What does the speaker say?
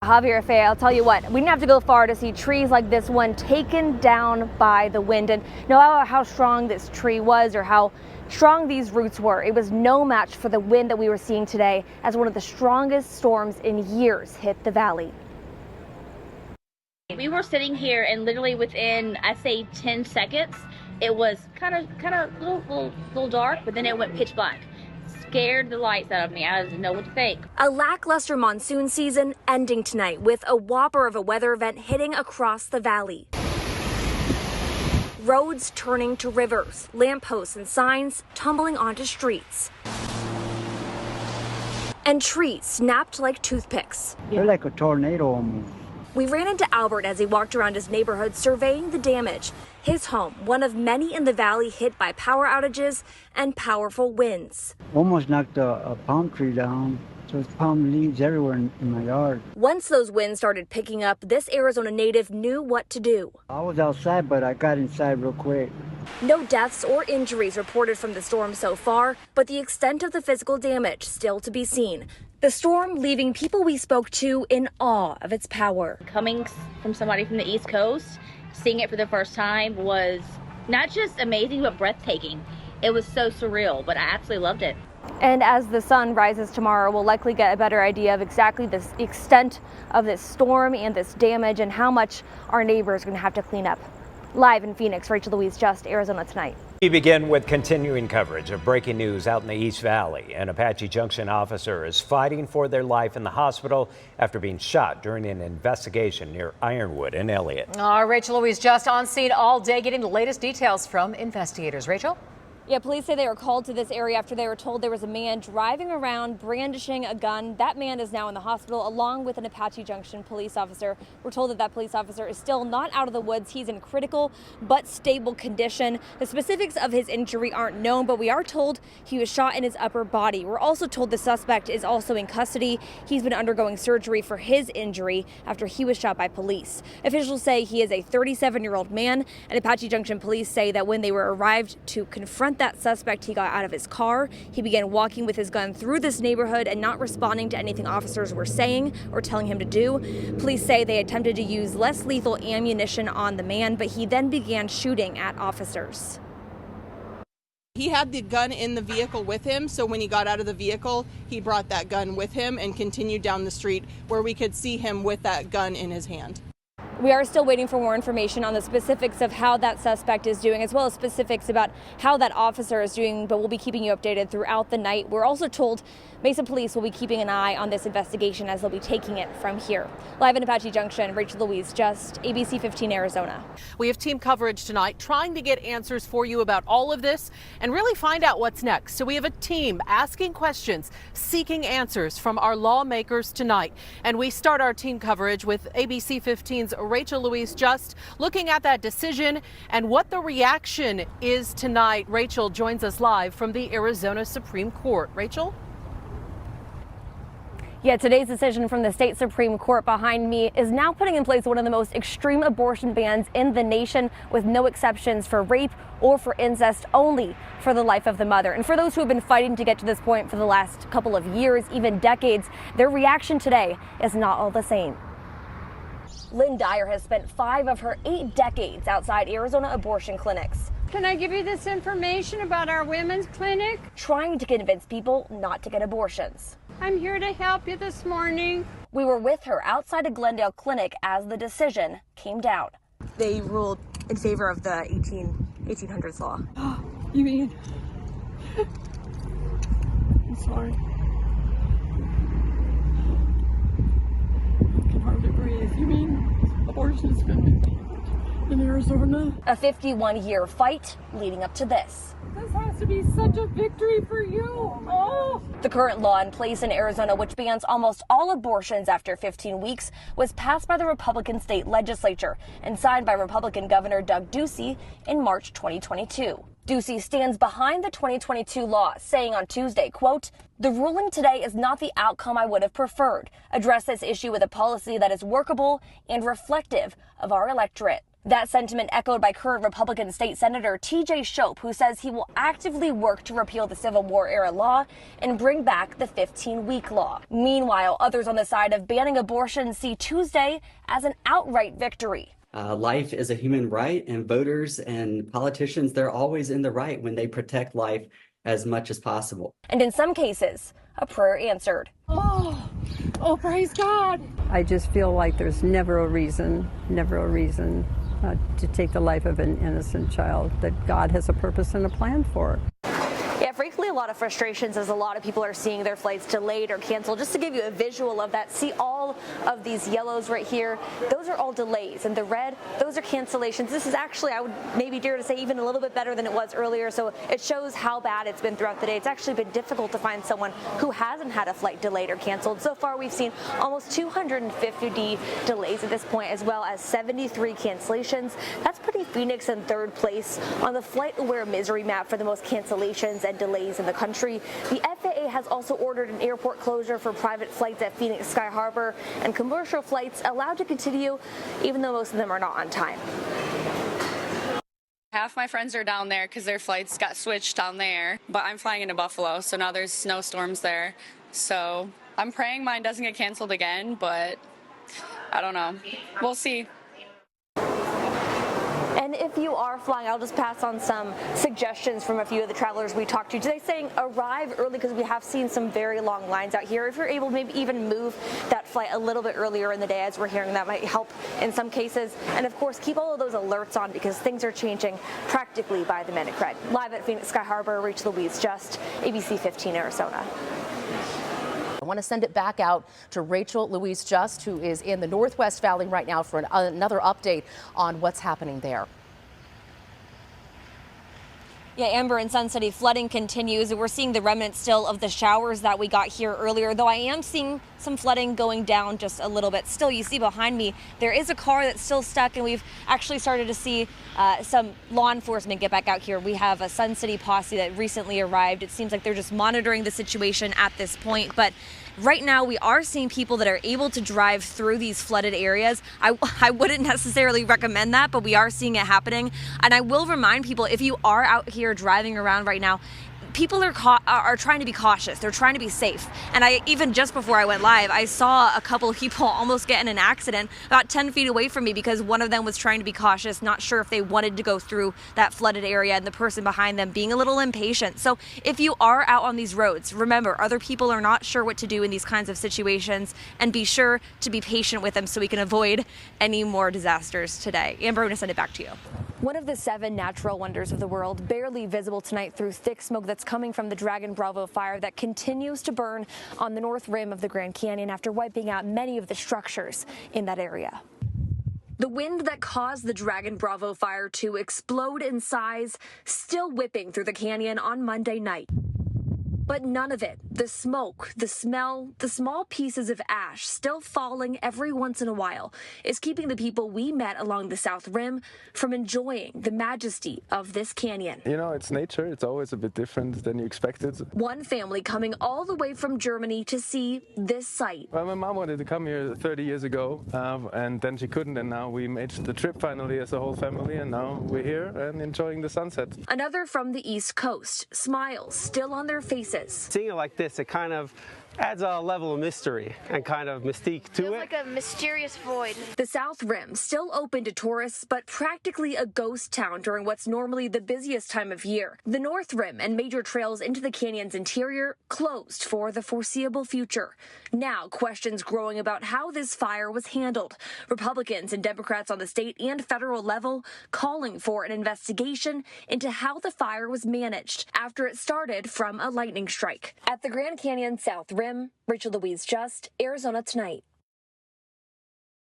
Javier Faye, I'll tell you what, we didn't have to go far to see trees like this one taken down by the wind. And no matter how strong this tree was or how strong these roots were, it was no match for the wind that we were seeing today as one of the strongest storms in years hit the valley. We were sitting here and literally within, I'd say 10 seconds, it was kind of little dark, but then it went pitch black. Scared the lights out of me. I didn't know what to think. A lackluster monsoon season ending tonight with a whopper of a weather event hitting across the valley. Roads turning to rivers, lampposts and signs tumbling onto streets. And trees snapped like toothpicks. They're like a tornado almost. We ran into Albert as he walked around his neighborhood surveying the damage. His home, one of many in the valley hit by power outages and powerful winds. Almost knocked a palm tree down. So there's palm leaves everywhere in my yard. Once those winds started picking up, this Arizona native knew what to do. I was outside, but I got inside real quick. No deaths or injuries reported from the storm so far, but the extent of the physical damage still to be seen. The storm leaving people we spoke to in awe of its power. Coming from somebody from the East Coast, seeing it for the first time was not just amazing, but breathtaking. It was so surreal, but I absolutely loved it. And as the sun rises tomorrow, we'll likely get a better idea of exactly the extent of this storm and this damage and how much our neighbors are going to have to clean up. Live in Phoenix, Rachel Louise, Just Arizona Tonight. We begin with continuing coverage of breaking news out in the East Valley. An Apache Junction officer is fighting for their life in the hospital after being shot during an investigation near Ironwood and Elliott. Rachel Louise just on scene all day getting the latest details from investigators. Rachel? Yeah, police say they were called to this area after they were told there was a man driving around brandishing a gun. That man is now in the hospital along with an Apache Junction police officer. We're told that police officer is still not out of the woods. He's in critical but stable condition. The specifics of his injury aren't known, but we are told he was shot in his upper body. We're also told the suspect is also in custody. He's been undergoing surgery for his injury after he was shot by police. Officials say he is a 37-year-old man, and Apache Junction police say that when they were arrived to confront that suspect, he got out of his car. He began walking with his gun through this neighborhood and not responding to anything officers were saying or telling him to do. Police say they attempted to use less lethal ammunition on the man, but he then began shooting at officers. He had the gun in the vehicle with him, so when he got out of the vehicle, he brought that gun with him and continued down the street where we could see him with that gun in his hand. We are still waiting for more information on the specifics of how that suspect is doing, as well as specifics about how that officer is doing, but we'll be keeping you updated throughout the night. We're also told Mesa Police will be keeping an eye on this investigation as they'll be taking it from here. Live in Apache Junction, Rachel Louise, Just ABC 15 Arizona. We have team coverage tonight trying to get answers for you about all of this and really find out what's next. So we have a team asking questions, seeking answers from our lawmakers tonight. And we start our team coverage with ABC 15's Rachel Louise, Just looking at that decision and what the reaction is tonight. Rachel joins us live from the Arizona Supreme Court. Rachel? Yeah, today's decision from the state Supreme Court behind me is now putting in place one of the most extreme abortion bans in the nation, with no exceptions for rape or for incest, only for the life of the mother. And for those who have been fighting to get to this point for the last couple of years, even decades, their reaction today is not all the same. Lynn Dyer has spent 5 of her 8 decades outside Arizona abortion clinics. Can I give you this information about our women's clinic? Trying to convince people not to get abortions. I'm here to help you this morning. We were with her outside a Glendale clinic as the decision came down. They ruled in favor of the 1800s law. You mean? I'm sorry. I can hardly breathe. You mean abortion is going to be in Arizona? A 51-year fight leading up to this. This has to be such a victory for you. Oh! The current law in place in Arizona, which bans almost all abortions after 15 weeks, was passed by the Republican state legislature and signed by Republican Governor Doug Ducey in March 2022. Ducey stands behind the 2022 law, saying on Tuesday, quote, "The ruling today is not the outcome I would have preferred. Address this issue with a policy that is workable and reflective of our electorate." That sentiment echoed by current Republican State Senator T.J. Shope, who says he will actively work to repeal the Civil War-era law and bring back the 15-week law. Meanwhile, others on the side of banning abortion see Tuesday as an outright victory. Life is a human right, and voters and politicians, they're always in the right when they protect life as much as possible. And in some cases, a prayer answered. Oh, praise God. I just feel like there's never a reason to take the life of an innocent child, that God has a purpose and a plan for it. Yeah, frankly, a lot of frustrations as a lot of people are seeing their flights delayed or canceled. Just to give you a visual of that, see all of these yellows right here. Those are all delays, and the red, those are cancellations. This is actually, I would maybe dare to say, even a little bit better than it was earlier. So it shows how bad it's been throughout the day. It's actually been difficult to find someone who hasn't had a flight delayed or canceled. So far, we've seen almost 250 delays at this point, as well as 73 cancellations. That's putting Phoenix in third place on the FlightAware misery map for the most cancellations and delays in the country. The FAA has also ordered an airport closure for private flights at Phoenix Sky Harbor, and commercial flights allowed to continue, even though most of them are not on time. Half my friends are down there because their flights got switched down there, but I'm flying into Buffalo, so now there's snowstorms there. So I'm praying mine doesn't get canceled again, but I don't know. We'll see. And if you are flying, I'll just pass on some suggestions from a few of the travelers we talked to today, saying arrive early because we have seen some very long lines out here. If you're able, maybe even move that flight a little bit earlier in the day, as we're hearing that might help in some cases. And of course, keep all of those alerts on because things are changing practically by the minute. Craig, live at Phoenix Sky Harbor, Rachel Louise, just ABC 15 Arizona. I want to send it back out to Rachel Louise Just, who is in the Northwest Valley right now for another update on what's happening there. Yeah, Amber, and Sun City flooding continues. We're seeing the remnants still of the showers that we got here earlier, though I am seeing some flooding going down just a little bit. Still, you see behind me, there is a car that's still stuck, and we've actually started to see some law enforcement get back out here. We have a Sun City posse that recently arrived. It seems like they're just monitoring the situation at this point, but right now, we are seeing people that are able to drive through these flooded areas. I wouldn't necessarily recommend that, but we are seeing it happening. And I will remind people, if you are out here driving around right now, people are trying to be cautious. They're trying to be safe. And even just before I went live, I saw a couple of people almost get in an accident about 10 feet away from me because one of them was trying to be cautious, not sure if they wanted to go through that flooded area, and the person behind them being a little impatient. So if you are out on these roads, remember, other people are not sure what to do in these kinds of situations, and be sure to be patient with them so we can avoid any more disasters today. Amber, I'm going to send it back to you. One of the 7 natural wonders of the world, barely visible tonight through thick smoke that's coming from the Dragon Bravo fire that continues to burn on the north rim of the Grand Canyon after wiping out many of the structures in that area. The wind that caused the Dragon Bravo fire to explode in size still whipping through the canyon on Monday night. But none of it, the smoke, the smell, the small pieces of ash still falling every once in a while, is keeping the people we met along the South Rim from enjoying the majesty of this canyon. You know, it's nature. It's always a bit different than you expected. One family coming all the way from Germany to see this site. Well, my mom wanted to come here 30 years ago, and then she couldn't, and now we made the trip finally as a whole family, and now we're here and enjoying the sunset. Another from the East Coast, smiles still on their faces. Seeing it like this, it kind of adds a level of mystery and kind of mystique to it. Feels like a mysterious void. The South Rim still open to tourists, but practically a ghost town during what's normally the busiest time of year. The North Rim and major trails into the canyon's interior closed for the foreseeable future. Now, questions growing about how this fire was handled. Republicans and Democrats on the state and federal level calling for an investigation into how the fire was managed after it started from a lightning strike. At the Grand Canyon South Rim, Rachel Louise Just, Arizona Tonight.